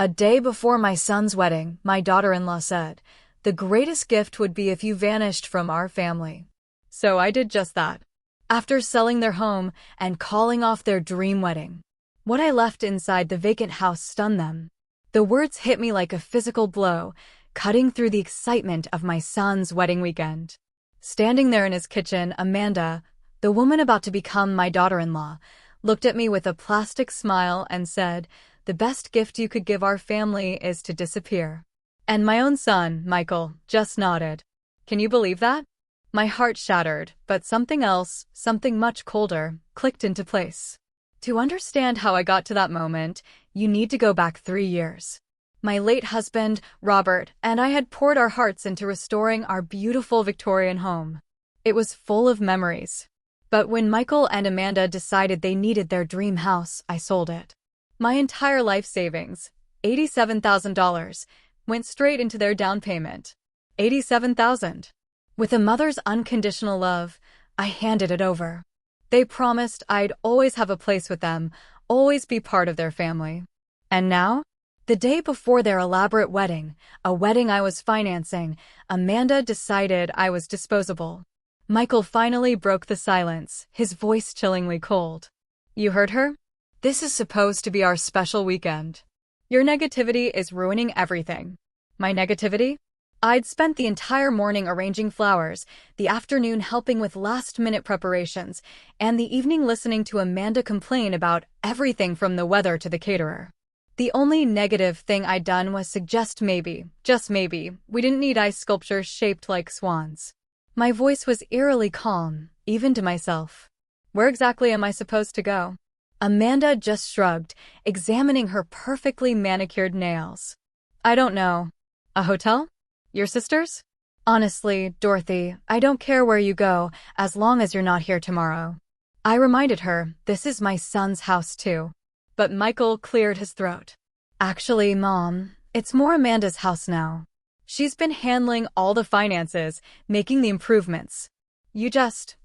A day before my son's wedding, my daughter-in-law said, "The greatest gift would be if you vanished from our family." So I did just that. After selling their home and calling off their dream wedding, what I left inside the vacant house stunned them. The words hit me like a physical blow, cutting through the excitement of my son's wedding weekend. Standing there in his kitchen, Amanda, the woman about to become my daughter-in-law, looked at me with a plastic smile and said, "The best gift you could give our family is to disappear." And my own son, Michael, just nodded. Can you believe that? My heart shattered, but something else, something much colder, clicked into place. To understand how I got to that moment, you need to go back 3 years. My late husband, Robert, and I had poured our hearts into restoring our beautiful Victorian home. It was full of memories. But when Michael and Amanda decided they needed their dream house, I sold it. My entire life savings, $87,000, went straight into their down payment. $87,000. With a mother's unconditional love, I handed it over. They promised I'd always have a place with them, always be part of their family. And now, the day before their elaborate wedding, a wedding I was financing, Amanda decided I was disposable. Michael finally broke the silence, his voice chillingly cold. "You heard her? This is supposed to be our special weekend. Your negativity is ruining everything." My negativity? I'd spent the entire morning arranging flowers, the afternoon helping with last-minute preparations, and the evening listening to Amanda complain about everything from the weather to the caterer. The only negative thing I'd done was suggest maybe, just maybe, we didn't need ice sculptures shaped like swans. My voice was eerily calm, even to myself. Where exactly am I supposed to go? Amanda just shrugged, examining her perfectly manicured nails. "I don't know. A hotel? Your sister's?" "Honestly, Dorothy, I don't care where you go, as long as you're not here tomorrow." I reminded her, this is my son's house too. But Michael cleared his throat. "Actually, Mom, it's more Amanda's house now. She's been handling all the finances, making the improvements. You just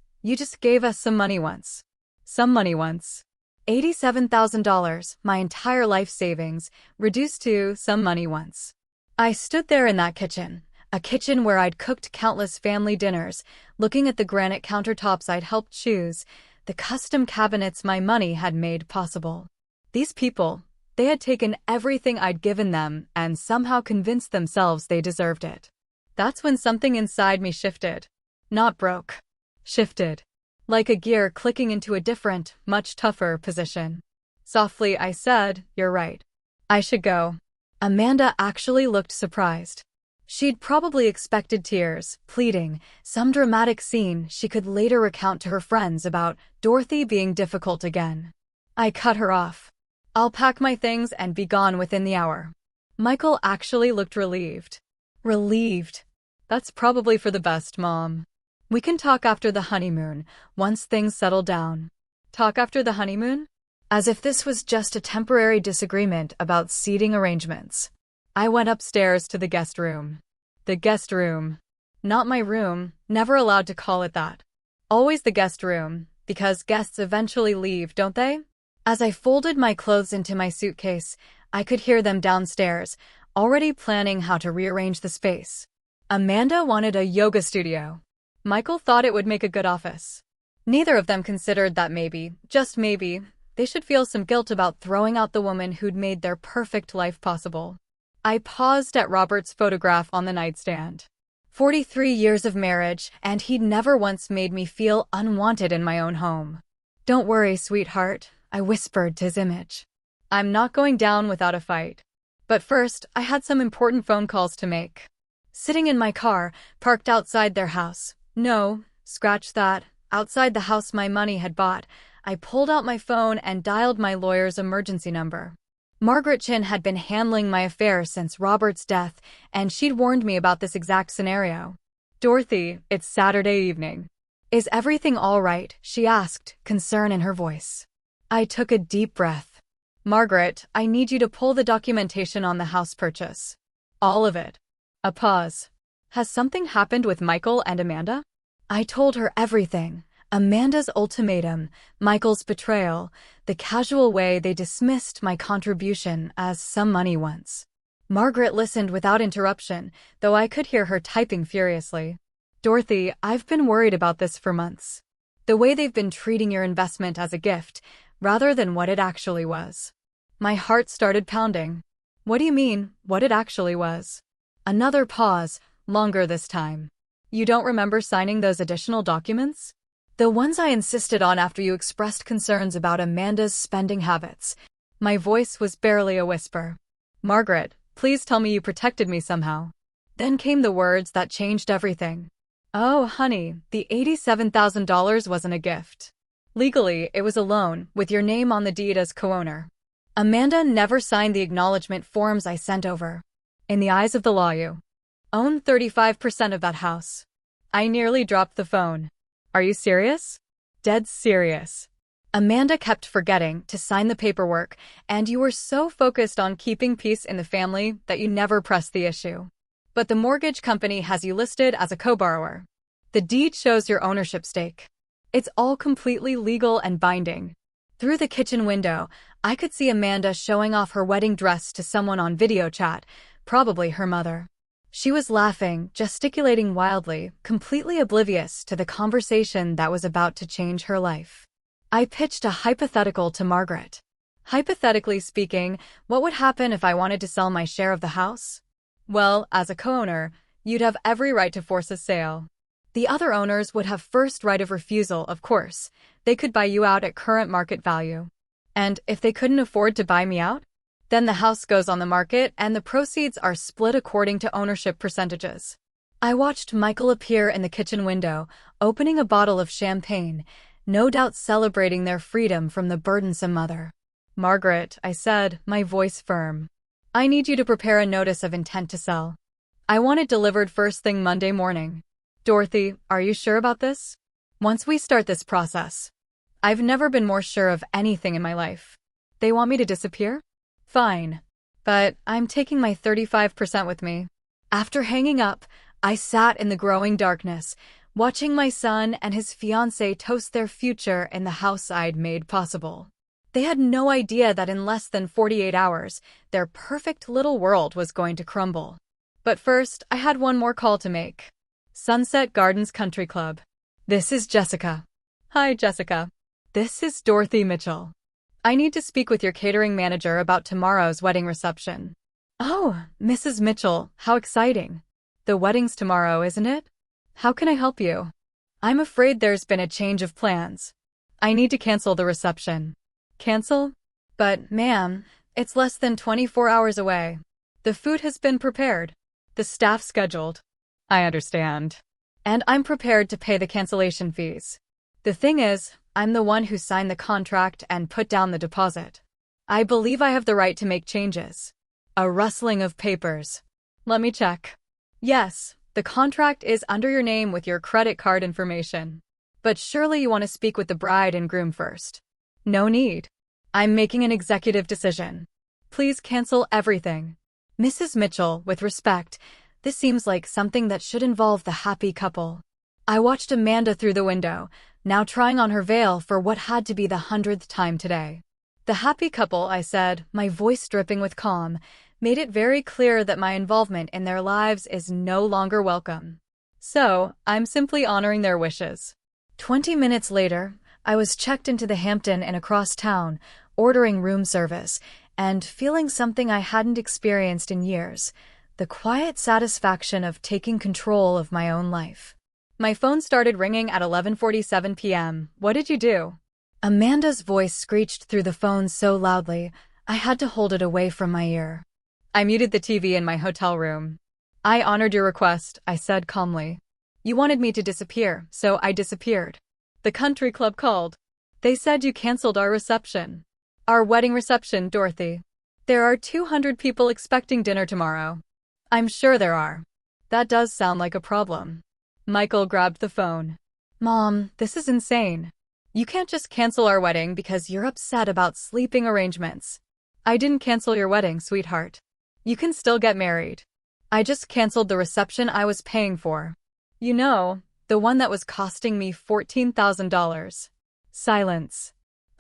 gave us some money once." Some money once. $87,000, my entire life savings, reduced to some money once. I stood there in that kitchen, a kitchen where I'd cooked countless family dinners, looking at the granite countertops I'd helped choose, the custom cabinets my money had made possible. These people, they had taken everything I'd given them and somehow convinced themselves they deserved it. That's when something inside me shifted. Not broke. Shifted. Like a gear clicking into a different, much tougher position. Softly I said, "You're right. I should go." Amanda actually looked surprised. She'd probably expected tears, pleading, some dramatic scene she could later recount to her friends about Dorothy being difficult again. I cut her off. "I'll pack my things and be gone within the hour." Michael actually looked relieved. Relieved. "That's probably for the best, Mom. We can talk after the honeymoon, once things settle down." Talk after the honeymoon? As if this was just a temporary disagreement about seating arrangements. I went upstairs to the guest room. The guest room. Not my room, never allowed to call it that. Always the guest room, because guests eventually leave, don't they? As I folded my clothes into my suitcase, I could hear them downstairs, already planning how to rearrange the space. Amanda wanted a yoga studio. Michael thought it would make a good office. Neither of them considered that maybe, just maybe, they should feel some guilt about throwing out the woman who'd made their perfect life possible. I paused at Robert's photograph on the nightstand. 43 years of marriage, and he'd never once made me feel unwanted in my own home. "Don't worry, sweetheart," I whispered to his image. "I'm not going down without a fight." But first, I had some important phone calls to make. Sitting in my car, parked outside their house. No, scratch that. Outside the house my money had bought, I pulled out my phone and dialed my lawyer's emergency number. Margaret Chin had been handling my affairs since Robert's death, and she'd warned me about this exact scenario. "Dorothy, it's Saturday evening. Is everything all right?" she asked, concern in her voice. I took a deep breath. "Margaret, I need you to pull the documentation on the house purchase. All of it." A pause. "Has something happened with Michael and Amanda?" I told her everything. Amanda's ultimatum, Michael's betrayal, the casual way they dismissed my contribution as some money once. Margaret listened without interruption, though I could hear her typing furiously. Dorothy, I've been worried about this for months. The way they've been treating your investment as a gift, rather than what it actually was. My heart started pounding. What do you mean, what it actually was? Another pause, longer this time. You don't remember signing those additional documents? The ones I insisted on after you expressed concerns about Amanda's spending habits. My voice was barely a whisper. Margaret, please tell me you protected me somehow. Then came the words that changed everything. Oh, honey, the $87,000 wasn't a gift. Legally, it was a loan, with your name on the deed as co-owner. Amanda never signed the acknowledgement forms I sent over. In the eyes of the law, you own 35% of that house. I nearly dropped the phone. Are you serious? Dead serious. Amanda kept forgetting to sign the paperwork, and you were so focused on keeping peace in the family that you never pressed the issue. But the mortgage company has you listed as a co-borrower. The deed shows your ownership stake. It's all completely legal and binding. Through the kitchen window, I could see Amanda showing off her wedding dress to someone on video chat, probably her mother. She was laughing, gesticulating wildly, completely oblivious to the conversation that was about to change her life. I pitched a hypothetical to Margaret. Hypothetically speaking, what would happen if I wanted to sell my share of the house? Well, as a co-owner, you'd have every right to force a sale. The other owners would have first right of refusal, of course. They could buy you out at current market value. And if they couldn't afford to buy me out, then the house goes on the market and the proceeds are split according to ownership percentages. I watched Michael appear in the kitchen window, opening a bottle of champagne, no doubt celebrating their freedom from the burdensome mother. Margaret, I said, my voice firm. I need you to prepare a notice of intent to sell. I want it delivered first thing Monday morning. Dorothy, are you sure about this? Once we start this process. I've never been more sure of anything in my life. They want me to disappear? Fine. But I'm taking my 35% with me. After hanging up, I sat in the growing darkness, watching my son and his fiancée toast their future in the house I'd made possible. They had no idea that in less than 48 hours, their perfect little world was going to crumble. But first, I had one more call to make. Sunset Gardens Country Club. This is Jessica. Hi, Jessica. This is Dorothy Mitchell. I need to speak with your catering manager about tomorrow's wedding reception. Oh, Mrs. Mitchell, how exciting. The wedding's tomorrow, isn't it? How can I help you? I'm afraid there's been a change of plans. I need to cancel the reception. Cancel? But, ma'am, it's less than 24 hours away. The food has been prepared. The staff scheduled. I understand. And I'm prepared to pay the cancellation fees. The thing is, I'm the one who signed the contract and put down the deposit. I believe I have the right to make changes. A rustling of papers. Let me check. Yes, the contract is under your name with your credit card information. But surely you want to speak with the bride and groom first. No need. I'm making an executive decision. Please cancel everything. Mrs. Mitchell, with respect, this seems like something that should involve the happy couple. I watched Amanda through the window, now trying on her veil for what had to be the 100th time today. The happy couple, I said, my voice dripping with calm, made it very clear that my involvement in their lives is no longer welcome. So, I'm simply honoring their wishes. 20 minutes later, I was checked into the Hampton Inn across town, ordering room service, and feeling something I hadn't experienced in years, the quiet satisfaction of taking control of my own life. My phone started ringing at 11:47 p.m. What did you do? Amanda's voice screeched through the phone so loudly, I had to hold it away from my ear. I muted the TV in my hotel room. I honored your request, I said calmly. You wanted me to disappear, so I disappeared. The country club called. They said you canceled our reception. Our wedding reception, Dorothy. There are 200 people expecting dinner tomorrow. I'm sure there are. That does sound like a problem. Michael grabbed the phone. Mom, this is insane. You can't just cancel our wedding because you're upset about sleeping arrangements. I didn't cancel your wedding, sweetheart. You can still get married. I just canceled the reception I was paying for. You know, the one that was costing me $14,000. Silence.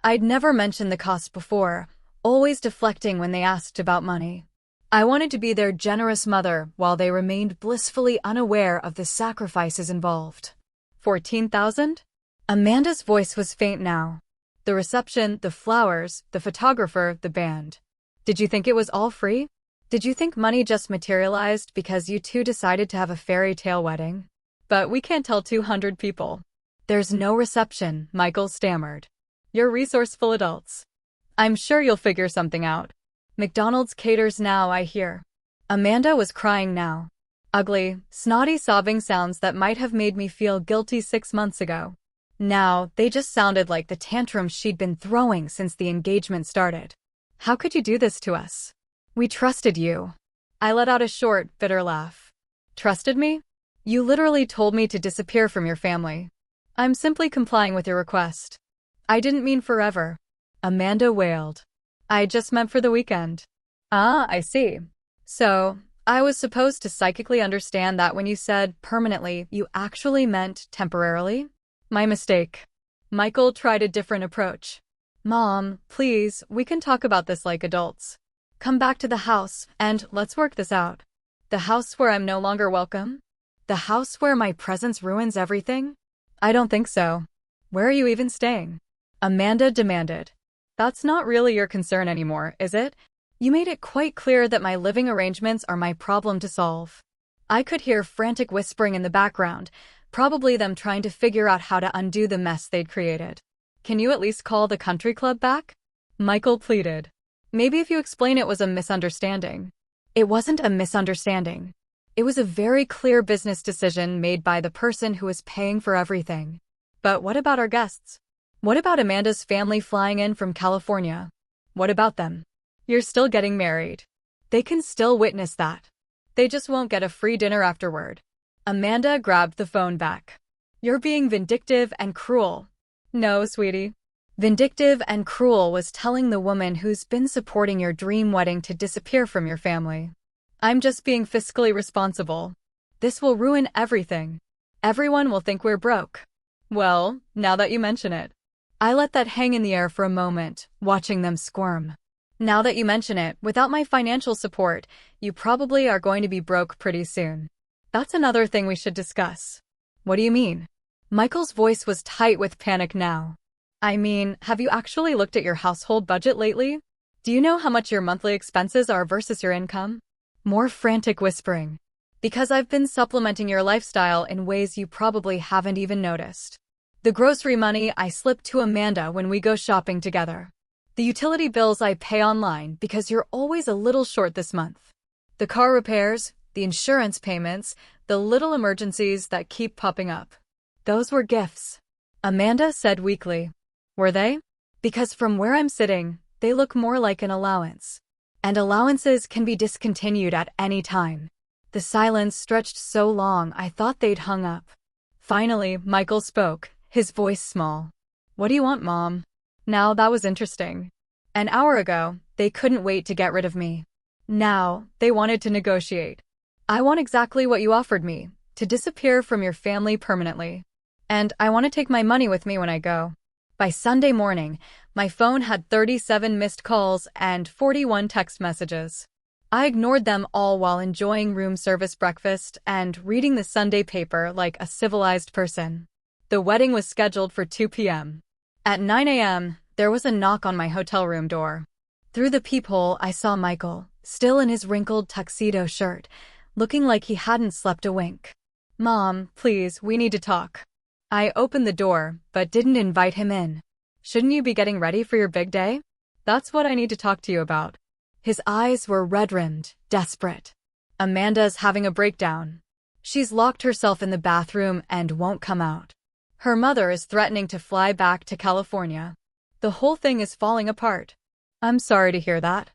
I'd never mentioned the cost before, always deflecting when they asked about money. I wanted to be their generous mother while they remained blissfully unaware of the sacrifices involved. 14,000? Amanda's voice was faint now. The reception, the flowers, the photographer, the band. Did you think it was all free? Did you think money just materialized because you two decided to have a fairy tale wedding? But we can't tell 200 people. There's no reception, Michael stammered. You're resourceful adults. I'm sure you'll figure something out. McDonald's caters now, I hear. Amanda was crying now. Ugly, snotty sobbing sounds that might have made me feel guilty 6 months ago. Now, they just sounded like the tantrums she'd been throwing since the engagement started. How could you do this to us? We trusted you. I let out a short, bitter laugh. Trusted me? You literally told me to disappear from your family. I'm simply complying with your request. I didn't mean forever. Amanda wailed. I just meant for the weekend. Ah, I see. So, I was supposed to psychically understand that when you said permanently, you actually meant temporarily? My mistake. Michael tried a different approach. Mom, please, we can talk about this like adults. Come back to the house, and let's work this out. The house where I'm no longer welcome? The house where my presence ruins everything? I don't think so. Where are you even staying? Amanda demanded. That's not really your concern anymore, is it? You made it quite clear that my living arrangements are my problem to solve. I could hear frantic whispering in the background, probably them trying to figure out how to undo the mess they'd created. Can you at least call the country club back? Michael pleaded. Maybe if you explain it was a misunderstanding. It wasn't a misunderstanding. It was a very clear business decision made by the person who was paying for everything. But what about our guests? What about Amanda's family flying in from California? What about them? You're still getting married. They can still witness that. They just won't get a free dinner afterward. Amanda grabbed the phone back. You're being vindictive and cruel. No, sweetie. Vindictive and cruel was telling the woman who's been supporting your dream wedding to disappear from your family. I'm just being fiscally responsible. This will ruin everything. Everyone will think we're broke. Well, now that you mention it. I let that hang in the air for a moment, watching them squirm. Now that you mention it, without my financial support, you probably are going to be broke pretty soon. That's another thing we should discuss. What do you mean? Michael's voice was tight with panic now. I mean, have you actually looked at your household budget lately? Do you know how much your monthly expenses are versus your income? More frantic whispering. Because I've been supplementing your lifestyle in ways you probably haven't even noticed. The grocery money I slip to Amanda when we go shopping together. The utility bills I pay online because you're always a little short this month. The car repairs, the insurance payments, the little emergencies that keep popping up. Those were gifts. Amanda said weakly. Were they? Because from where I'm sitting, they look more like an allowance. And allowances can be discontinued at any time. The silence stretched so long I thought they'd hung up. Finally, Michael spoke, his voice small. What do you want, Mom? Now that was interesting. An hour ago, they couldn't wait to get rid of me. Now, they wanted to negotiate. I want exactly what you offered me, to disappear from your family permanently. And I want to take my money with me when I go. By Sunday morning, my phone had 37 missed calls and 41 text messages. I ignored them all while enjoying room service breakfast and reading the Sunday paper like a civilized person. The wedding was scheduled for 2 p.m. At 9 a.m., there was a knock on my hotel room door. Through the peephole, I saw Michael, still in his wrinkled tuxedo shirt, looking like he hadn't slept a wink. Mom, please, we need to talk. I opened the door, but didn't invite him in. Shouldn't you be getting ready for your big day? That's what I need to talk to you about. His eyes were red-rimmed, desperate. Amanda's having a breakdown. She's locked herself in the bathroom and won't come out. Her mother is threatening to fly back to California. The whole thing is falling apart. I'm sorry to hear that.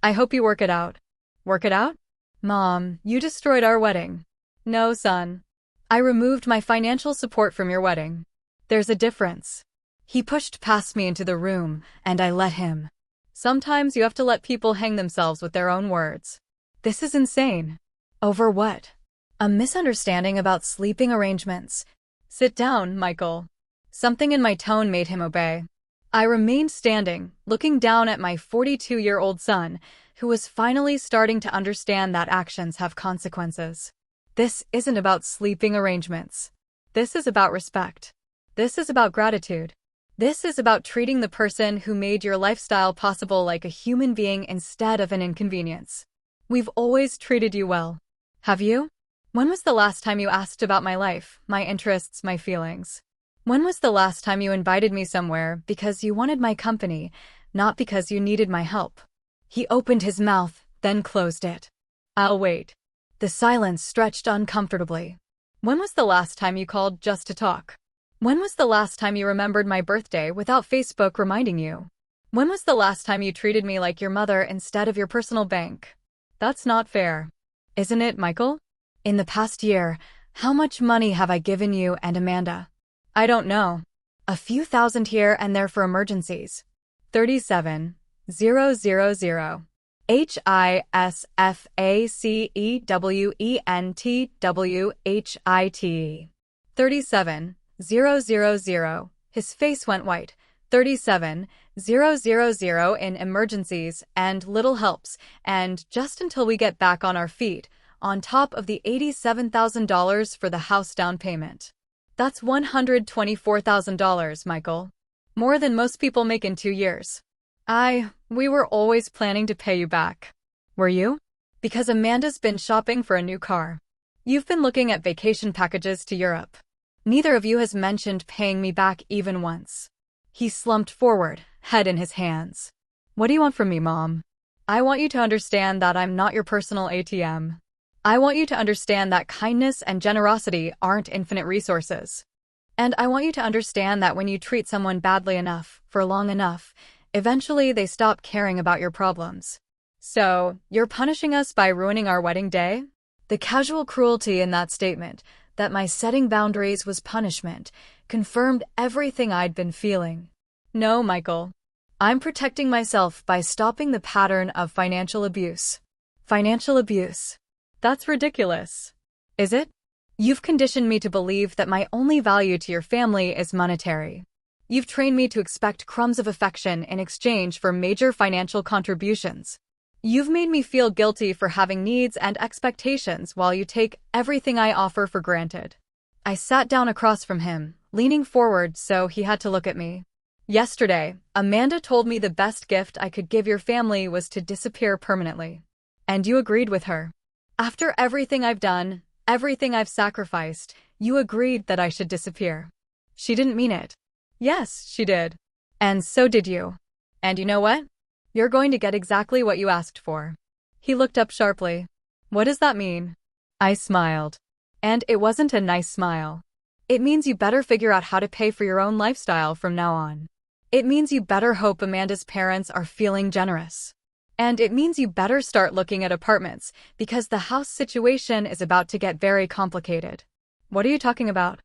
I hope you work it out. Work it out? Mom, you destroyed our wedding. No, son. I removed my financial support from your wedding. There's a difference. He pushed past me into the room, and I let him. Sometimes you have to let people hang themselves with their own words. This is insane. Over what? A misunderstanding about sleeping arrangements. Sit down, Michael. Something in my tone made him obey. I remained standing, looking down at my 42-year-old son, who was finally starting to understand that actions have consequences. This isn't about sleeping arrangements. This is about respect. This is about gratitude. This is about treating the person who made your lifestyle possible like a human being instead of an inconvenience. We've always treated you well. Have you? When was the last time you asked about my life, my interests, my feelings? When was the last time you invited me somewhere because you wanted my company, not because you needed my help? He opened his mouth, then closed it. I'll wait. The silence stretched uncomfortably. When was the last time you called just to talk? When was the last time you remembered my birthday without Facebook reminding you? When was the last time you treated me like your mother instead of your personal bank? That's not fair. Isn't it, Michael? In the past year, how much money have I given you and Amanda? I don't know. A few thousand here and there for emergencies. 37,000. HISFACEWENTWHITE. 37,000. His face went white. 37,000 in emergencies and little helps, and just until we get back on our feet, on top of the $87,000 for the house down payment. That's $124,000, Michael. More than most people make in 2 years. We were always planning to pay you back. Were you? Because Amanda's been shopping for a new car. You've been looking at vacation packages to Europe. Neither of you has mentioned paying me back even once. He slumped forward, head in his hands. What do you want from me, Mom? I want you to understand that I'm not your personal ATM. I want you to understand that kindness and generosity aren't infinite resources. And I want you to understand that when you treat someone badly enough, for long enough, eventually they stop caring about your problems. So, you're punishing us by ruining our wedding day? The casual cruelty in that statement, that my setting boundaries was punishment, confirmed everything I'd been feeling. No, Michael. I'm protecting myself by stopping the pattern of financial abuse. Financial abuse. That's ridiculous. Is it? You've conditioned me to believe that my only value to your family is monetary. You've trained me to expect crumbs of affection in exchange for major financial contributions. You've made me feel guilty for having needs and expectations while you take everything I offer for granted. I sat down across from him, leaning forward so he had to look at me. Yesterday, Amanda told me the best gift I could give your family was to disappear permanently. And you agreed with her. After everything I've done, everything I've sacrificed, you agreed that I should disappear. She didn't mean it. Yes, she did. And so did you. And you know what? You're going to get exactly what you asked for. He looked up sharply. What does that mean? I smiled. And it wasn't a nice smile. It means you better figure out how to pay for your own lifestyle from now on. It means you better hope Amanda's parents are feeling generous. And it means you better start looking at apartments, because the house situation is about to get very complicated. What are you talking about?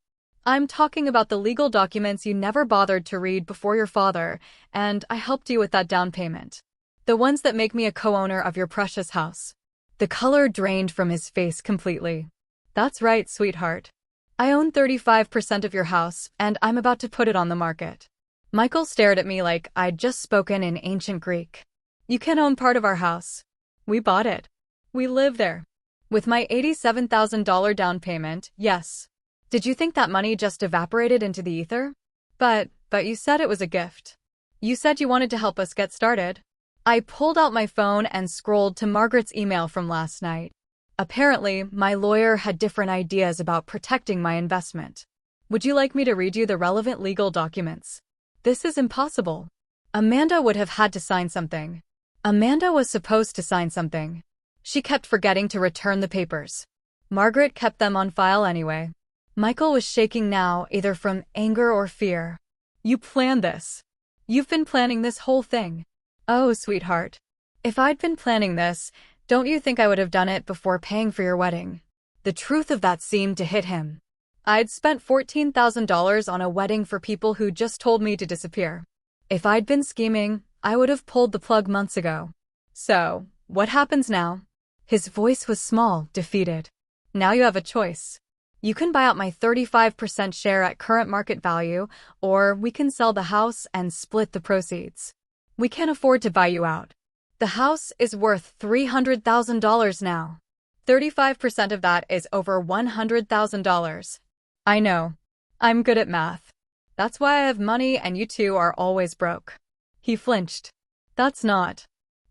I'm talking about the legal documents you never bothered to read before your father, and I helped you with that down payment. The ones that make me a co-owner of your precious house. The color drained from his face completely. That's right, sweetheart. I own 35% of your house, and I'm about to put it on the market. Michael stared at me like I'd just spoken in ancient Greek. You can own part of our house. We bought it. We live there. With my $87,000 down payment, yes. Did you think that money just evaporated into the ether? But you said it was a gift. You said you wanted to help us get started. I pulled out my phone and scrolled to Margaret's email from last night. Apparently, my lawyer had different ideas about protecting my investment. Would you like me to read you the relevant legal documents? This is impossible. Amanda would have had to sign something. Amanda was supposed to sign something. She kept forgetting to return the papers. Margaret kept them on file anyway. Michael was shaking now, either from anger or fear. You planned this. You've been planning this whole thing. Oh, sweetheart. If I'd been planning this, don't you think I would have done it before paying for your wedding? The truth of that seemed to hit him. I'd spent $14,000 on a wedding for people who just told me to disappear. If I'd been scheming, I would have pulled the plug months ago. So, what happens now? His voice was small, defeated. Now you have a choice. You can buy out my 35% share at current market value, or we can sell the house and split the proceeds. We can't afford to buy you out. The house is worth $300,000 now. 35% of that is over $100,000. I know. I'm good at math. That's why I have money and you two are always broke. He flinched.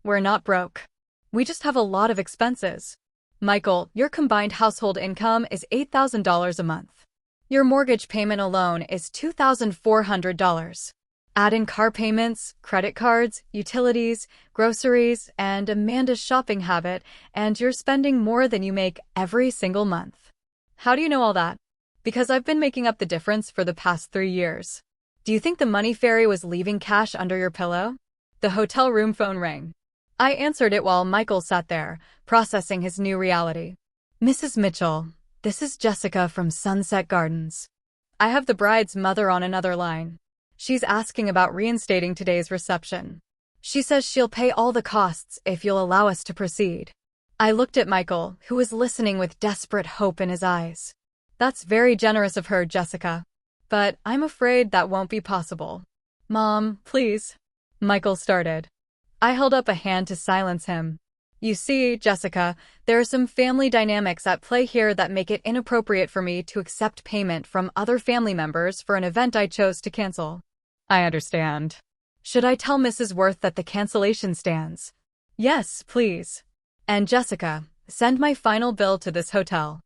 We're not broke. We just have a lot of expenses. Michael, your combined household income is $8,000 a month. Your mortgage payment alone is $2,400. Add in car payments, credit cards, utilities, groceries, and Amanda's shopping habit, and you're spending more than you make every single month. How do you know all that? Because I've been making up the difference for the past 3 years. Do you think the money fairy was leaving cash under your pillow? The hotel room phone rang. I answered it while Michael sat there, processing his new reality. Mrs. Mitchell, this is Jessica from Sunset Gardens. I have the bride's mother on another line. She's asking about reinstating today's reception. She says she'll pay all the costs if you'll allow us to proceed. I looked at Michael, who was listening with desperate hope in his eyes. That's very generous of her, Jessica. But I'm afraid that won't be possible. Mom, please. Michael started. I held up a hand to silence him. You see, Jessica, there are some family dynamics at play here that make it inappropriate for me to accept payment from other family members for an event I chose to cancel. I understand. Should I tell Mrs. Worth that the cancellation stands? Yes, please. And Jessica, send my final bill to this hotel.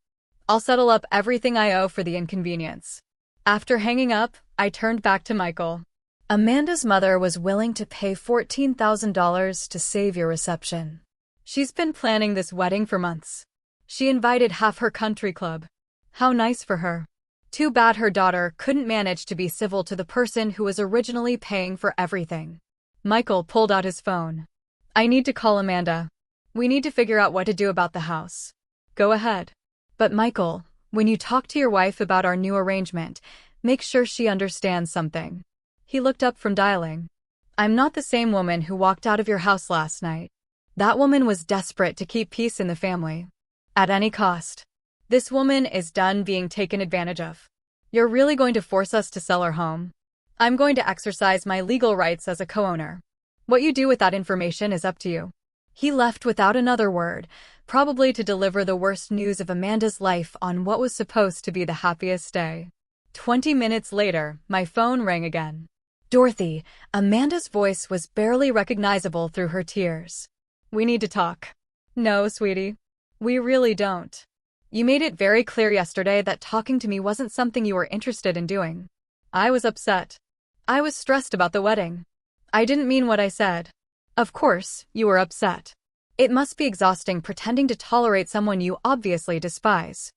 I'll settle up everything I owe for the inconvenience. After hanging up, I turned back to Michael. Amanda's mother was willing to pay $14,000 to save your reception. She's been planning this wedding for months. She invited half her country club. How nice for her. Too bad her daughter couldn't manage to be civil to the person who was originally paying for everything. Michael pulled out his phone. I need to call Amanda. We need to figure out what to do about the house. Go ahead. But Michael, when you talk to your wife about our new arrangement, make sure she understands something. He looked up from dialing. I'm not the same woman who walked out of your house last night. That woman was desperate to keep peace in the family. At any cost. This woman is done being taken advantage of. You're really going to force us to sell our home? I'm going to exercise my legal rights as a co-owner. What you do with that information is up to you. He left without another word, probably to deliver the worst news of Amanda's life on what was supposed to be the happiest day. 20 minutes later, my phone rang again. Dorothy, Amanda's voice was barely recognizable through her tears. We need to talk. No, sweetie. We really don't. You made it very clear yesterday that talking to me wasn't something you were interested in doing. I was upset. I was stressed about the wedding. I didn't mean what I said. Of course, you were upset. It must be exhausting pretending to tolerate someone you obviously despise.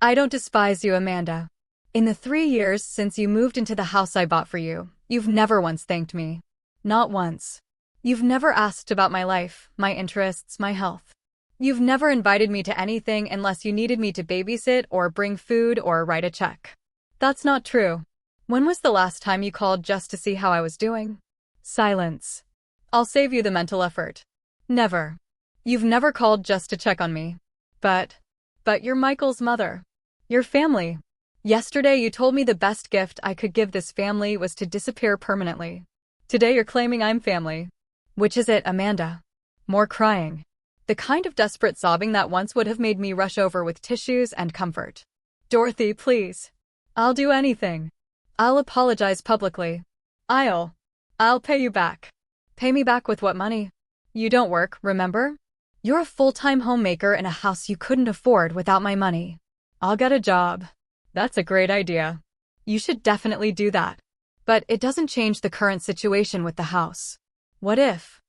I don't despise you, Amanda. In the 3 years since you moved into the house I bought for you, you've never once thanked me. Not once. You've never asked about my life, my interests, my health. You've never invited me to anything unless you needed me to babysit or bring food or write a check. That's not true. When was the last time you called just to see how I was doing? Silence. I'll save you the mental effort. Never. You've never called just to check on me. But you're Michael's mother. Your family. Yesterday you told me the best gift I could give this family was to disappear permanently. Today you're claiming I'm family. Which is it, Amanda? More crying. The kind of desperate sobbing that once would have made me rush over with tissues and comfort. Dorothy, please. I'll do anything. I'll apologize publicly. I'll pay you back. Pay me back with what money? You don't work, remember? You're a full-time homemaker in a house you couldn't afford without my money. I'll get a job. That's a great idea. You should definitely do that. But it doesn't change the current situation with the house. What if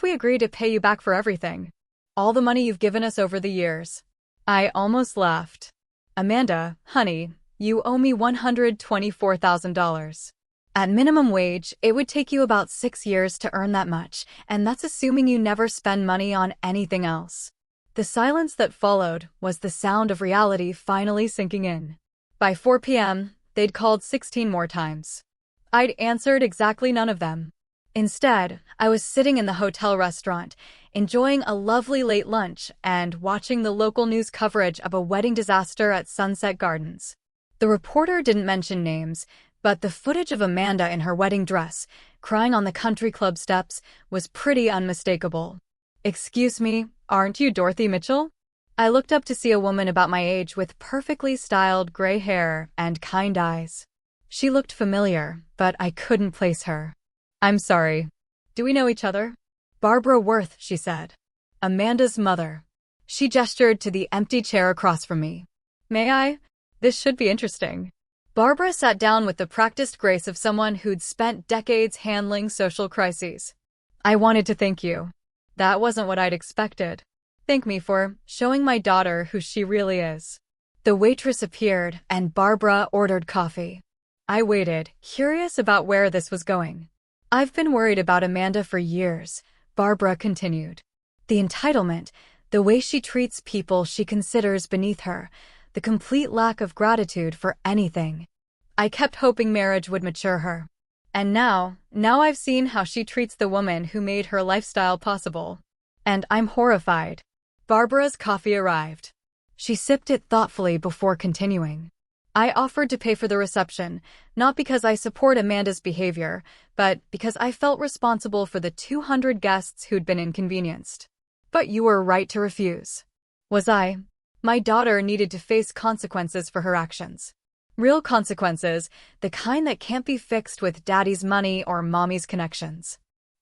we agree to pay you back for everything? All the money you've given us over the years. I almost laughed. Amanda, honey, you owe me $124,000. At minimum wage, it would take you about 6 years to earn that much, and that's assuming you never spend money on anything else. The silence that followed was the sound of reality finally sinking in. By 4 p.m., they'd called 16 more times. I'd answered exactly none of them. Instead, I was sitting in the hotel restaurant, enjoying a lovely late lunch and watching the local news coverage of a wedding disaster at Sunset Gardens. The reporter didn't mention names, but the footage of Amanda in her wedding dress, crying on the country club steps, was pretty unmistakable. "Excuse me, aren't you Dorothy Mitchell?" I looked up to see a woman about my age with perfectly styled gray hair and kind eyes. She looked familiar, but I couldn't place her. "I'm sorry. Do we know each other?" "Barbara Worth," she said. "Amanda's mother." She gestured to the empty chair across from me. "May I? This should be interesting." Barbara sat down with the practiced grace of someone who'd spent decades handling social crises. "I wanted to thank you. That wasn't what I'd expected. Thank me for showing my daughter who she really is." The waitress appeared, and Barbara ordered coffee. I waited, curious about where this was going. "I've been worried about Amanda for years," Barbara continued. "The entitlement, the way she treats people she considers beneath her, the complete lack of gratitude for anything. I kept hoping marriage would mature her. And now I've seen how she treats the woman who made her lifestyle possible. And I'm horrified." Barbara's coffee arrived. She sipped it thoughtfully before continuing. "I offered to pay for the reception, not because I support Amanda's behavior, but because I felt responsible for the 200 guests who'd been inconvenienced. But you were right to refuse." "Was I?" My daughter needed to face consequences for her actions. Real consequences, the kind that can't be fixed with daddy's money or mommy's connections.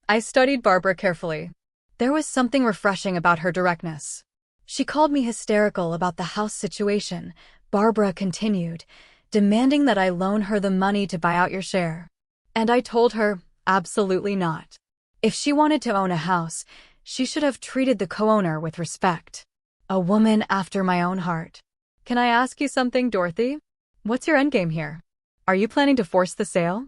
I studied Barbara carefully. There was something refreshing about her directness. "She called me hysterical about the house situation," Barbara continued, "demanding that I loan her the money to buy out your share. And I told her, absolutely not. If she wanted to own a house, she should have treated the co-owner with respect. A woman after my own heart." "Can I ask you something, Dorothy? What's your endgame here? Are you planning to force the sale?"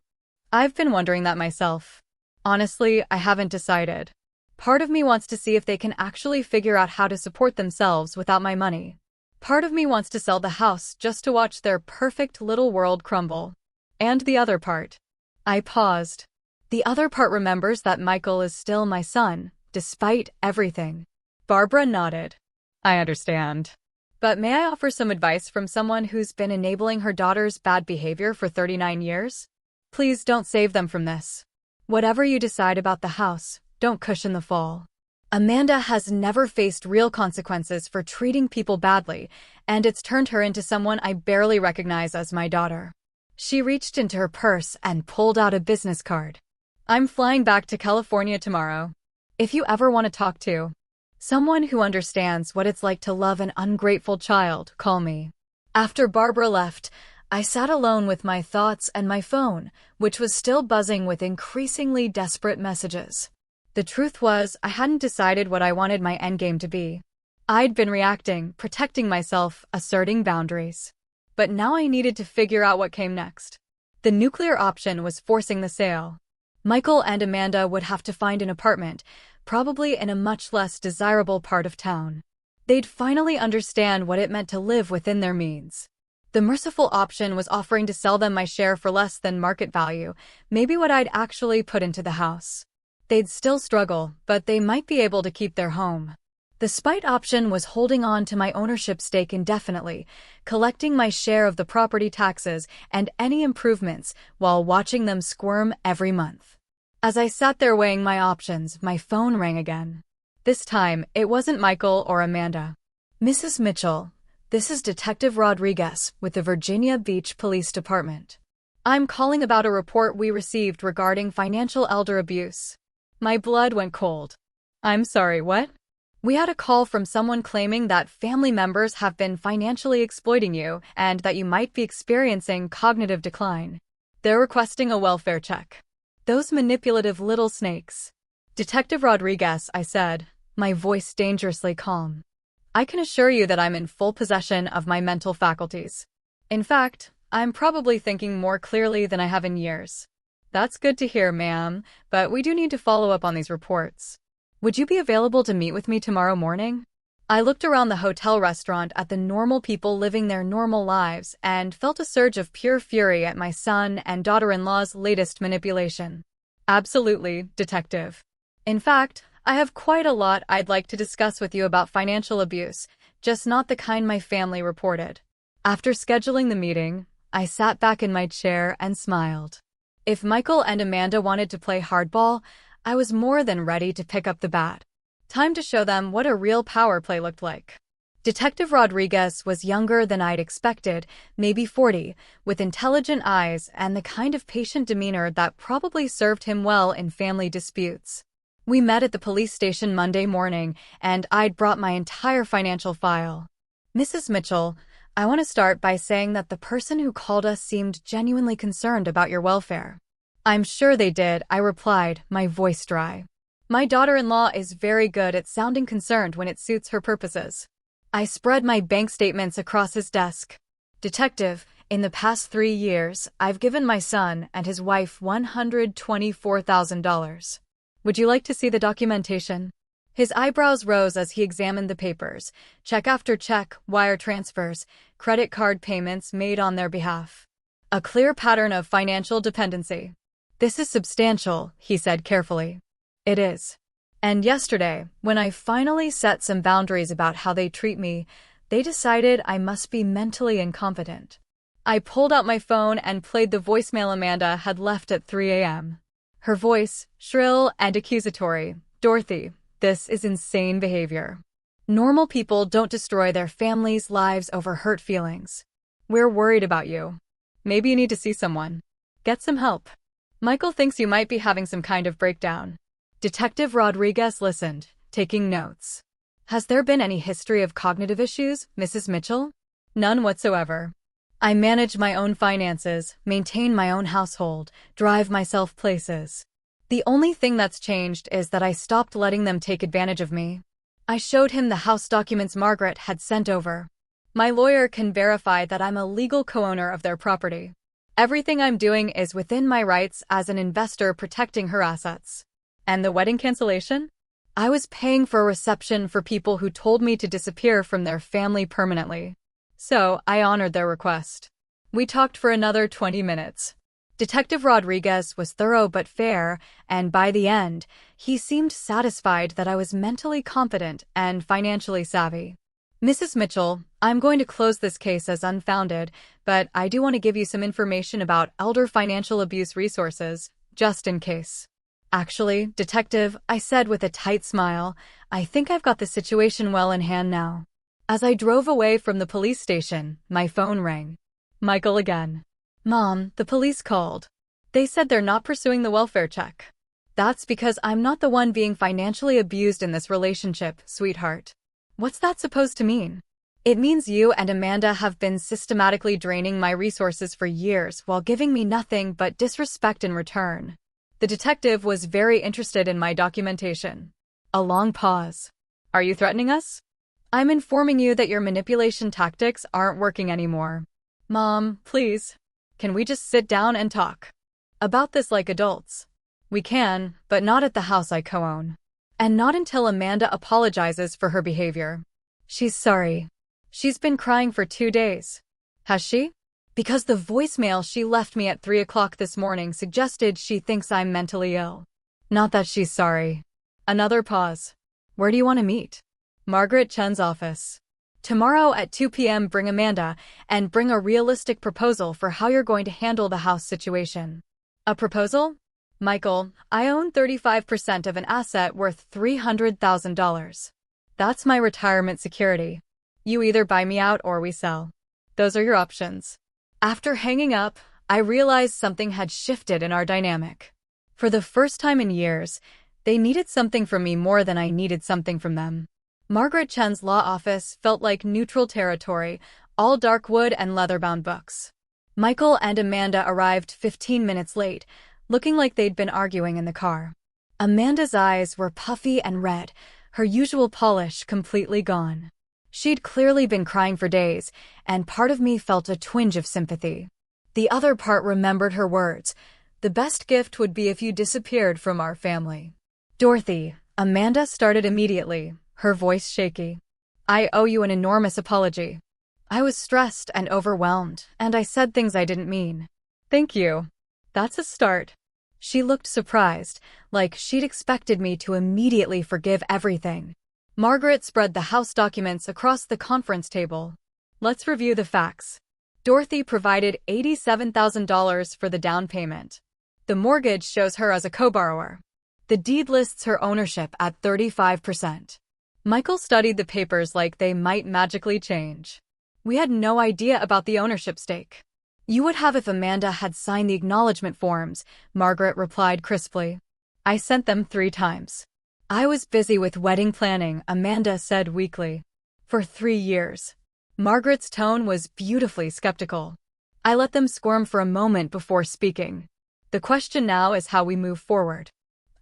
"I've been wondering that myself. Honestly, I haven't decided. Part of me wants to see if they can actually figure out how to support themselves without my money. Part of me wants to sell the house just to watch their perfect little world crumble. And the other part." I paused. "The other part remembers that Michael is still my son, despite everything." Barbara nodded. "I understand. But may I offer some advice from someone who's been enabling her daughter's bad behavior for 39 years? Please don't save them from this. Whatever you decide about the house, don't cushion the fall. Amanda has never faced real consequences for treating people badly, and it's turned her into someone I barely recognize as my daughter." She reached into her purse and pulled out a business card. "I'm flying back to California tomorrow. If you ever want to talk to someone who understands what it's like to love an ungrateful child, call me." After Barbara left, I sat alone with my thoughts and my phone, which was still buzzing with increasingly desperate messages. The truth was, I hadn't decided what I wanted my endgame to be. I'd been reacting, protecting myself, asserting boundaries. But now I needed to figure out what came next. The nuclear option was forcing the sale. Michael and Amanda would have to find an apartment, probably in a much less desirable part of town. They'd finally understand what it meant to live within their means. The merciful option was offering to sell them my share for less than market value, maybe what I'd actually put into the house. They'd still struggle, but they might be able to keep their home. The spite option was holding on to my ownership stake indefinitely, collecting my share of the property taxes and any improvements while watching them squirm every month. As I sat there weighing my options, my phone rang again. This time, it wasn't Michael or Amanda. "Mrs. Mitchell, this is Detective Rodriguez with the Virginia Beach Police Department. I'm calling about a report we received regarding financial elder abuse." My blood went cold. "I'm sorry, what?" "We had a call from someone claiming that family members have been financially exploiting you and that you might be experiencing cognitive decline. They're requesting a welfare check." "Those manipulative little snakes." "Detective Rodriguez," I said, my voice dangerously calm. "I can assure you that I'm in full possession of my mental faculties. In fact, I'm probably thinking more clearly than I have in years." "That's good to hear, ma'am, but we do need to follow up on these reports. Would you be available to meet with me tomorrow morning?" I looked around the hotel restaurant at the normal people living their normal lives and felt a surge of pure fury at my son and daughter-in-law's latest manipulation. Absolutely, detective. In fact, I have quite a lot I'd like to discuss with you about financial abuse, just not the kind my family reported. After scheduling the meeting, I sat back in my chair and smiled. If Michael and Amanda wanted to play hardball, I was more than ready to pick up the bat. Time to show them what a real power play looked like. Detective Rodriguez was younger than I'd expected, maybe 40, with intelligent eyes and the kind of patient demeanor that probably served him well in family disputes. We met at the police station Monday morning, and I'd brought my entire financial file. Mrs. Mitchell, I want to start by saying that the person who called us seemed genuinely concerned about your welfare. I'm sure they did, I replied, my voice dry. My daughter-in-law is very good at sounding concerned when it suits her purposes. I spread my bank statements across his desk. Detective, in the past 3 years, I've given my son and his wife $124,000. Would you like to see the documentation? His eyebrows rose as he examined the papers, check after check, wire transfers, credit card payments made on their behalf. A clear pattern of financial dependency. This is substantial, he said carefully. It is. And yesterday, when I finally set some boundaries about how they treat me, they decided I must be mentally incompetent. I pulled out my phone and played the voicemail Amanda had left at 3 a.m. Her voice, shrill and accusatory. Dorothy, this is insane behavior. Normal people don't destroy their families' lives over hurt feelings. We're worried about you. Maybe you need to see someone. Get some help. Michael thinks you might be having some kind of breakdown. Detective Rodriguez listened, taking notes. Has there been any history of cognitive issues, Mrs. Mitchell? None whatsoever. I manage my own finances, maintain my own household, drive myself places. The only thing that's changed is that I stopped letting them take advantage of me. I showed him the house documents Margaret had sent over. My lawyer can verify that I'm a legal co-owner of their property. Everything I'm doing is within my rights as an investor protecting her assets. And the wedding cancellation? I was paying for a reception for people who told me to disappear from their family permanently. So, I honored their request. We talked for another 20 minutes. Detective Rodriguez was thorough but fair, and by the end, he seemed satisfied that I was mentally competent and financially savvy. Mrs. Mitchell, I'm going to close this case as unfounded, but I do want to give you some information about elder financial abuse resources, just in case. Actually, Detective, I said with a tight smile, I think I've got the situation well in hand now. As I drove away from the police station, my phone rang. Michael again. Mom, the police called. They said they're not pursuing the welfare check. That's because I'm not the one being financially abused in this relationship, sweetheart. What's that supposed to mean? It means you and Amanda have been systematically draining my resources for years while giving me nothing but disrespect in return. The detective was very interested in my documentation. A long pause. Are you threatening us? I'm informing you that your manipulation tactics aren't working anymore. Mom, please. Can we just sit down and talk about this like adults? We can, but not at the house I co-own. And not until Amanda apologizes for her behavior. She's sorry. She's been crying for 2 days. Has she? Because the voicemail she left me at 3 o'clock this morning suggested she thinks I'm mentally ill. Not that she's sorry. Another pause. Where do you want to meet? Margaret Chen's office. Tomorrow at 2 p.m. bring Amanda, and bring a realistic proposal for how you're going to handle the house situation. A proposal? Michael, I own 35% of an asset worth $300,000. That's my retirement security. You either buy me out or we sell. Those are your options. After hanging up, I realized something had shifted in our dynamic. For the first time in years, they needed something from me more than I needed something from them. Margaret Chen's law office felt like neutral territory, all dark wood and leather-bound books. Michael and Amanda arrived 15 minutes late, looking like they'd been arguing in the car. Amanda's eyes were puffy and red, her usual polish completely gone. She'd clearly been crying for days, and part of me felt a twinge of sympathy. The other part remembered her words. The best gift would be if you disappeared from our family. Dorothy, Amanda started immediately, her voice shaky. I owe you an enormous apology. I was stressed and overwhelmed, and I said things I didn't mean. Thank you. That's a start. She looked surprised, like she'd expected me to immediately forgive everything. Margaret spread the house documents across the conference table. Let's review the facts. Dorothy provided $87,000 for the down payment. The mortgage shows her as a co-borrower. The deed lists her ownership at 35%. Michael studied the papers like they might magically change. We had no idea about the ownership stake. You would have if Amanda had signed the acknowledgement forms, Margaret replied crisply. I sent them 3 times. I was busy with wedding planning, Amanda said weakly. For 3 years. Margaret's tone was beautifully skeptical. I let them squirm for a moment before speaking. The question now is how we move forward.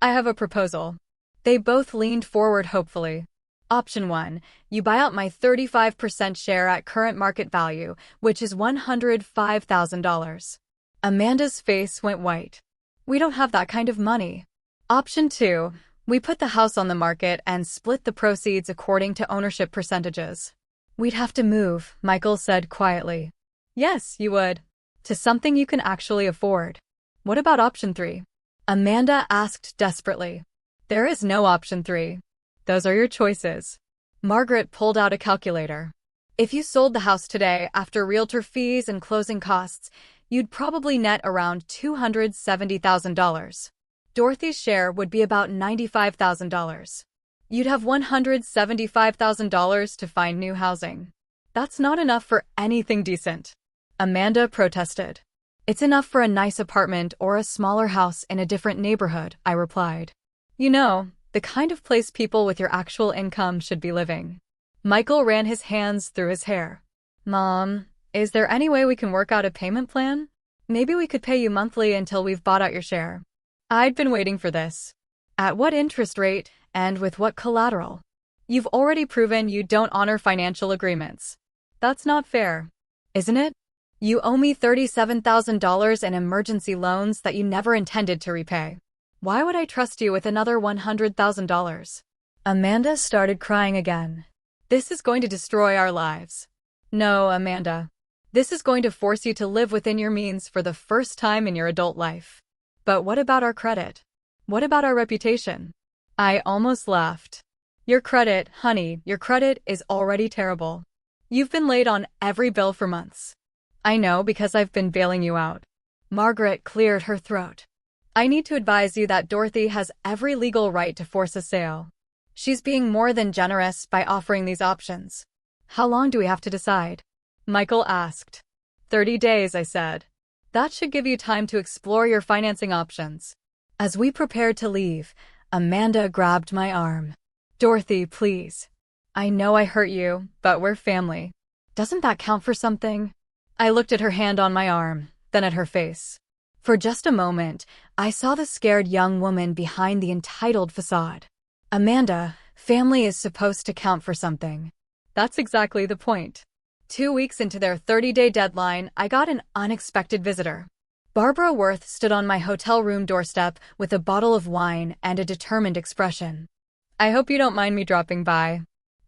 I have a proposal. They both leaned forward hopefully. Option 1, you buy out my 35% share at current market value, which is $105,000. Amanda's face went white. We don't have that kind of money. Option 2, we put the house on the market and split the proceeds according to ownership percentages. We'd have to move, Michael said quietly. Yes, you would. To something you can actually afford. What about option 3? Amanda asked desperately. There is no option 3. Those are your choices. Margaret pulled out a calculator. If you sold the house today after realtor fees and closing costs, you'd probably net around $270,000. Dorothy's share would be about $95,000. You'd have $175,000 to find new housing. That's not enough for anything decent. Amanda protested. It's enough for a nice apartment or a smaller house in a different neighborhood, I replied. You know, the kind of place people with your actual income should be living. Michael ran his hands through his hair. Mom, is there any way we can work out a payment plan? Maybe we could pay you monthly until we've bought out your share. I'd been waiting for this. At what interest rate and with what collateral? You've already proven you don't honor financial agreements. That's not fair, isn't it? You owe me $37,000 in emergency loans that you never intended to repay. Why would I trust you with another $100,000? Amanda started crying again. This is going to destroy our lives. No, Amanda. This is going to force you to live within your means for the first time in your adult life. But what about our credit? What about our reputation? I almost laughed. Your credit, honey, your credit is already terrible. You've been late on every bill for months. I know because I've been bailing you out. Margaret cleared her throat. I need to advise you that Dorothy has every legal right to force a sale. She's being more than generous by offering these options. How long do we have to decide? Michael asked. 30 days, I said. That should give you time to explore your financing options. As we prepared to leave, Amanda grabbed my arm. Dorothy, please. I know I hurt you, but we're family. Doesn't that count for something? I looked at her hand on my arm, then at her face. For just a moment, I saw the scared young woman behind the entitled facade. Amanda, family is supposed to count for something. That's exactly the point. 2 weeks into their 30-day deadline, I got an unexpected visitor. Barbara Worth stood on my hotel room doorstep with a bottle of wine and a determined expression. I hope you don't mind me dropping by.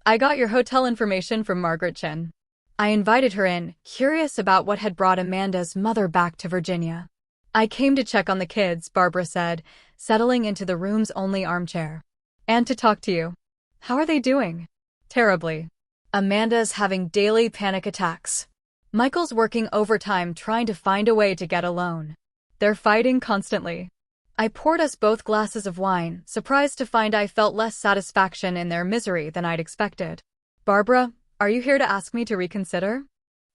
I got your hotel information from Margaret Chin. I invited her in, curious about what had brought Amanda's mother back to Virginia. I came to check on the kids, Barbara said, settling into the room's only armchair. And to talk to you. How are they doing? Terribly. Amanda's having daily panic attacks. Michael's working overtime trying to find a way to get a loan. They're fighting constantly. I poured us both glasses of wine, surprised to find I felt less satisfaction in their misery than I'd expected. Barbara, are you here to ask me to reconsider?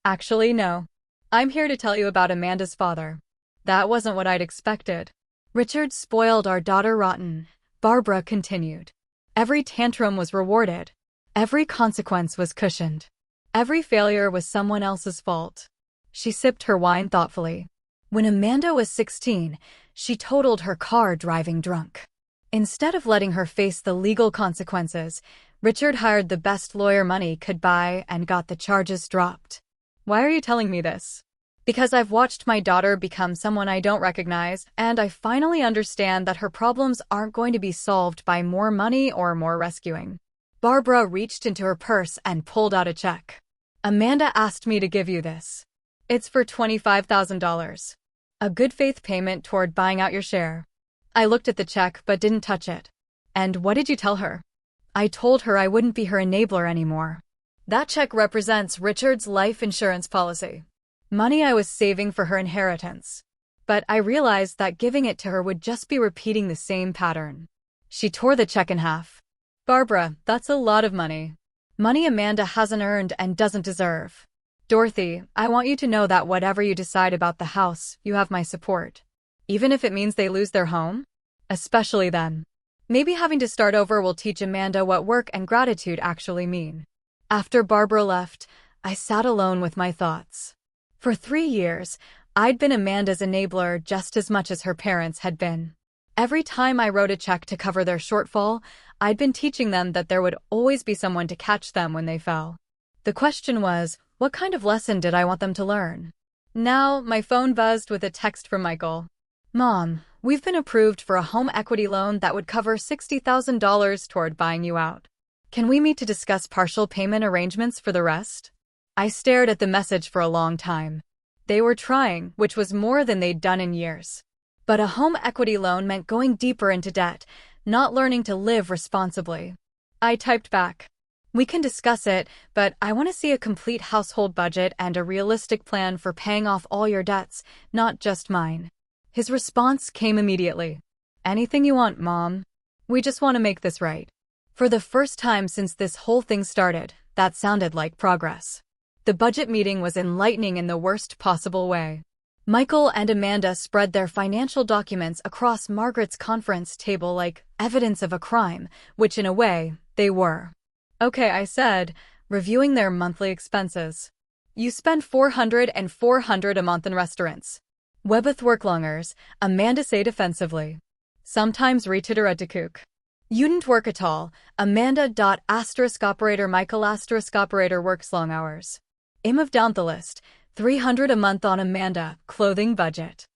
Actually, no. I'm here to tell you about Amanda's father. That wasn't what I'd expected. Richard spoiled our daughter rotten, Barbara continued. Every tantrum was rewarded. Every consequence was cushioned. Every failure was someone else's fault. She sipped her wine thoughtfully. When Amanda was 16, she totaled her car driving drunk. Instead of letting her face the legal consequences, Richard hired the best lawyer money could buy and got the charges dropped. Why are you telling me this? Because I've watched my daughter become someone I don't recognize, and I finally understand that her problems aren't going to be solved by more money or more rescuing. Barbara reached into her purse and pulled out a check. Amanda asked me to give you this. It's for $25,000. A good faith payment toward buying out your share. I looked at the check but didn't touch it. And what did you tell her? I told her I wouldn't be her enabler anymore. That check represents Richard's life insurance policy. Money I was saving for her inheritance. But I realized that giving it to her would just be repeating the same pattern. She tore the check in half. Barbara, that's a lot of money. Money Amanda hasn't earned and doesn't deserve. Dorothy, I want you to know that whatever you decide about the house, you have my support. Even if it means they lose their home? Especially then. Maybe having to start over will teach Amanda what work and gratitude actually mean. After Barbara left, I sat alone with my thoughts. For 3 years, I'd been Amanda's enabler just as much as her parents had been. Every time I wrote a check to cover their shortfall, I'd been teaching them that there would always be someone to catch them when they fell. The question was, what kind of lesson did I want them to learn? Now, my phone buzzed with a text from Michael. Mom, we've been approved for a home equity loan that would cover $60,000 toward buying you out. Can we meet to discuss partial payment arrangements for the rest? I stared at the message for a long time. They were trying, which was more than they'd done in years. But a home equity loan meant going deeper into debt, not learning to live responsibly. I typed back. We can discuss it, but I want to see a complete household budget and a realistic plan for paying off all your debts, not just mine. His response came immediately. Anything you want, Mom. We just want to make this right. For the first time since this whole thing started, that sounded like progress. The budget meeting was enlightening in the worst possible way. Michael and Amanda spread their financial documents across Margaret's conference table like evidence of a crime, which in a way, they were. Okay, I said, reviewing their monthly expenses. You spend $400 and $400 a month in restaurants. Webeth worklongers, Amanda say defensively. Sometimes retiteredekuk. You didn't work at all, Amanda. Operator Michael operator works long hours. Imav down the list, $300 a month on Amanda, clothing budget.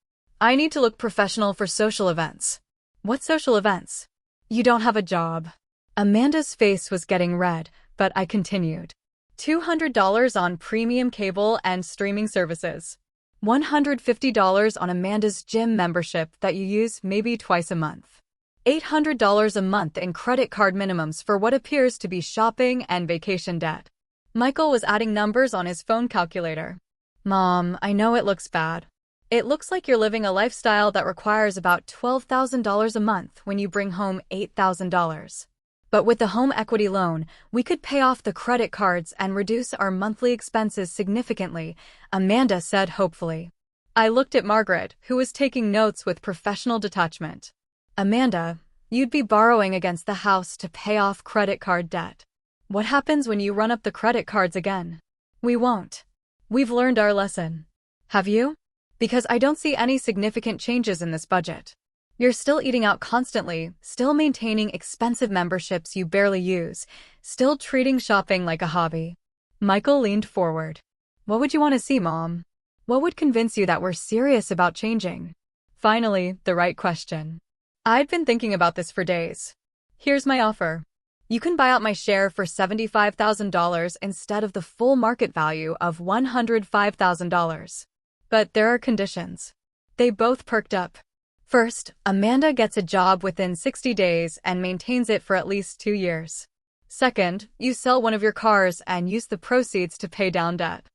I need to look professional for social events. What social events? You don't have a job. Amanda's face was getting red, but I continued. $200 on premium cable and streaming services. $150 on Amanda's gym membership that you use maybe twice a month. $800 a month in credit card minimums for what appears to be shopping and vacation debt. Michael was adding numbers on his phone calculator. Mom, I know it looks bad. It looks like you're living a lifestyle that requires about $12,000 a month when you bring home $8,000. But with the home equity loan, we could pay off the credit cards and reduce our monthly expenses significantly, Amanda said hopefully. I looked at Margaret, who was taking notes with professional detachment. Amanda, you'd be borrowing against the house to pay off credit card debt. What happens when you run up the credit cards again? We won't. We've learned our lesson. Have you? Because I don't see any significant changes in this budget. You're still eating out constantly, still maintaining expensive memberships you barely use, still treating shopping like a hobby. Michael leaned forward. What would you want to see, Mom? What would convince you that we're serious about changing? Finally, the right question. I'd been thinking about this for days. Here's my offer. You can buy out my share for $75,000 instead of the full market value of $105,000. But there are conditions. They both perked up. First, Amanda gets a job within 60 days and maintains it for at least 2 years. Second, you sell one of your cars and use the proceeds to pay down debt.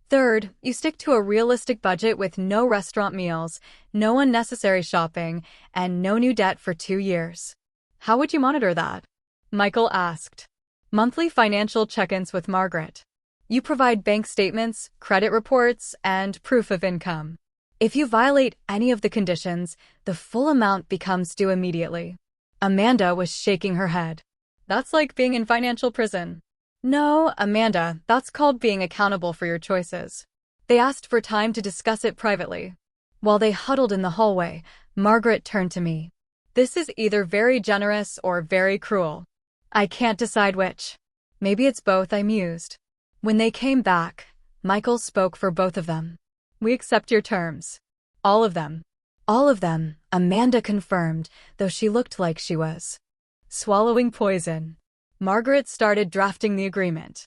Third, you stick to a realistic budget with no restaurant meals, no unnecessary shopping, and no new debt for 2 years. How would you monitor that? Michael asked. Monthly financial check-ins with Margaret. You provide bank statements, credit reports, and proof of income. If you violate any of the conditions, the full amount becomes due immediately. Amanda was shaking her head. That's like being in financial prison. No, Amanda, that's called being accountable for your choices. They asked for time to discuss it privately. While they huddled in the hallway, Margaret turned to me. This is either very generous or very cruel. I can't decide which. Maybe it's both, I mused. When they came back, Michael spoke for both of them. We accept your terms. All of them. All of them, Amanda confirmed, though she looked like she was swallowing poison. Margaret started drafting the agreement.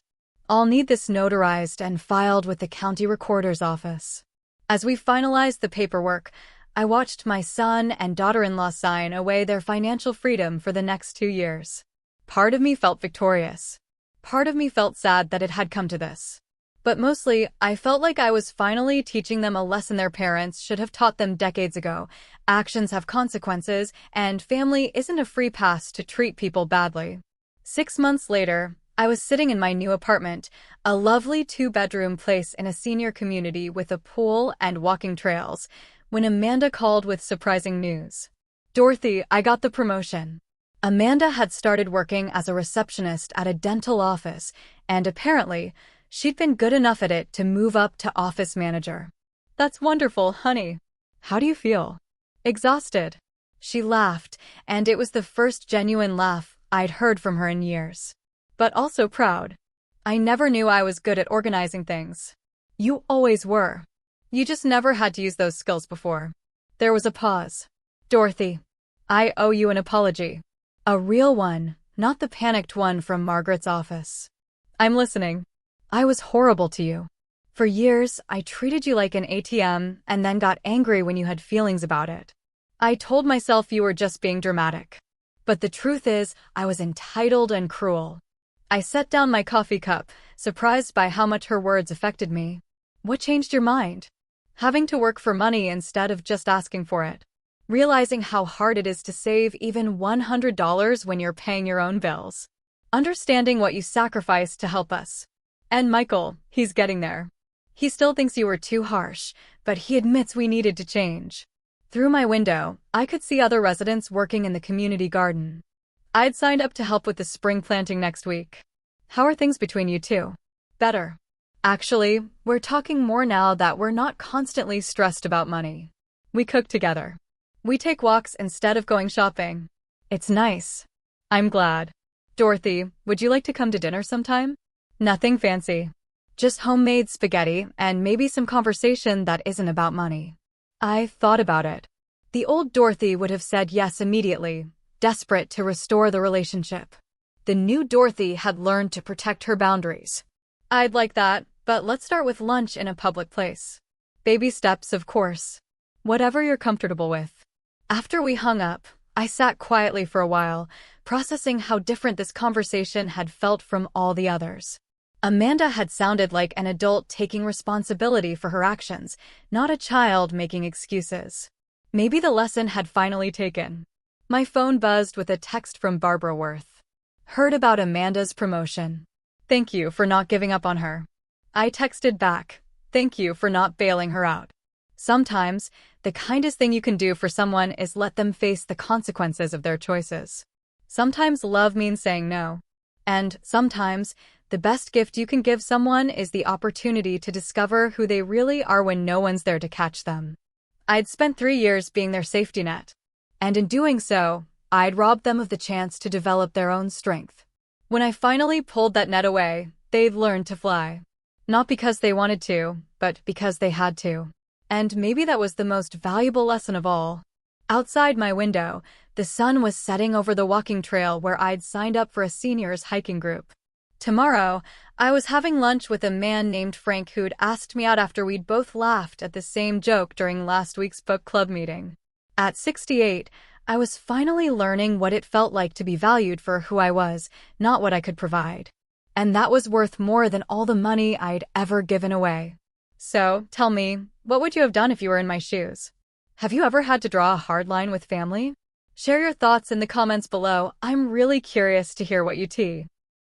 I'll need this notarized and filed with the county recorder's office. As we finalized the paperwork, I watched my son and daughter-in-law sign away their financial freedom for the next 2 years. Part of me felt victorious. Part of me felt sad that it had come to this. But mostly, I felt like I was finally teaching them a lesson their parents should have taught them decades ago. Actions have consequences, and family isn't a free pass to treat people badly. 6 months later, I was sitting in my new apartment, a lovely 2-bedroom place in a senior community with a pool and walking trails, when Amanda called with surprising news. "Dorothy, I got the promotion." Amanda had started working as a receptionist at a dental office, and apparently, she'd been good enough at it to move up to office manager. "That's wonderful, honey. How do you feel?" "Exhausted." She laughed, and it was the first genuine laugh I'd heard from her in years. "But also proud. I never knew I was good at organizing things." "You always were. You just never had to use those skills before." There was a pause. "Dorothy, I owe you an apology. A real one, not the panicked one from Margaret's office." "I'm listening." "I was horrible to you. For years, I treated you like an ATM and then got angry when you had feelings about it. I told myself you were just being dramatic. But the truth is, I was entitled and cruel." I set down my coffee cup, surprised by how much her words affected me. "What changed your mind?" "Having to work for money instead of just asking for it. Realizing how hard it is to save even $100 when you're paying your own bills. Understanding what you sacrificed to help us. And Michael, he's getting there. He still thinks you were too harsh, but he admits we needed to change." Through my window, I could see other residents working in the community garden. I'd signed up to help with the spring planting next week. "How are things between you two?" "Better. Actually, we're talking more now that we're not constantly stressed about money. We cook together. We take walks instead of going shopping. It's nice." "I'm glad." "Dorothy, would you like to come to dinner sometime?" "Nothing fancy. Just homemade spaghetti and maybe some conversation that isn't about money." I thought about it. The old Dorothy would have said yes immediately, desperate to restore the relationship. The new Dorothy had learned to protect her boundaries. "I'd like that, but let's start with lunch in a public place." "Baby steps, of course. Whatever you're comfortable with." After we hung up, I sat quietly for a while, processing how different this conversation had felt from all the others. Amanda had sounded like an adult taking responsibility for her actions, not a child making excuses. Maybe the lesson had finally taken. My phone buzzed with a text from Barbara Worth. "Heard about Amanda's promotion. Thank you for not giving up on her." I texted back, "Thank you for not bailing her out." Sometimes, the kindest thing you can do for someone is let them face the consequences of their choices. Sometimes love means saying no. And sometimes, the best gift you can give someone is the opportunity to discover who they really are when no one's there to catch them. I'd spent 3 years being their safety net. And in doing so, I'd robbed them of the chance to develop their own strength. When I finally pulled that net away, they'd learned to fly. Not because they wanted to, but because they had to. And maybe that was the most valuable lesson of all. Outside my window, the sun was setting over the walking trail where I'd signed up for a seniors hiking group. Tomorrow, I was having lunch with a man named Frank who'd asked me out after we'd both laughed at the same joke during last week's book club meeting. At 68, I was finally learning what it felt like to be valued for who I was, not what I could provide. And that was worth more than all the money I'd ever given away. So, tell me, what would you have done if you were in my shoes? Have you ever had to draw a hard line with family? Share your thoughts in the comments below. I'm really curious to hear what you tea.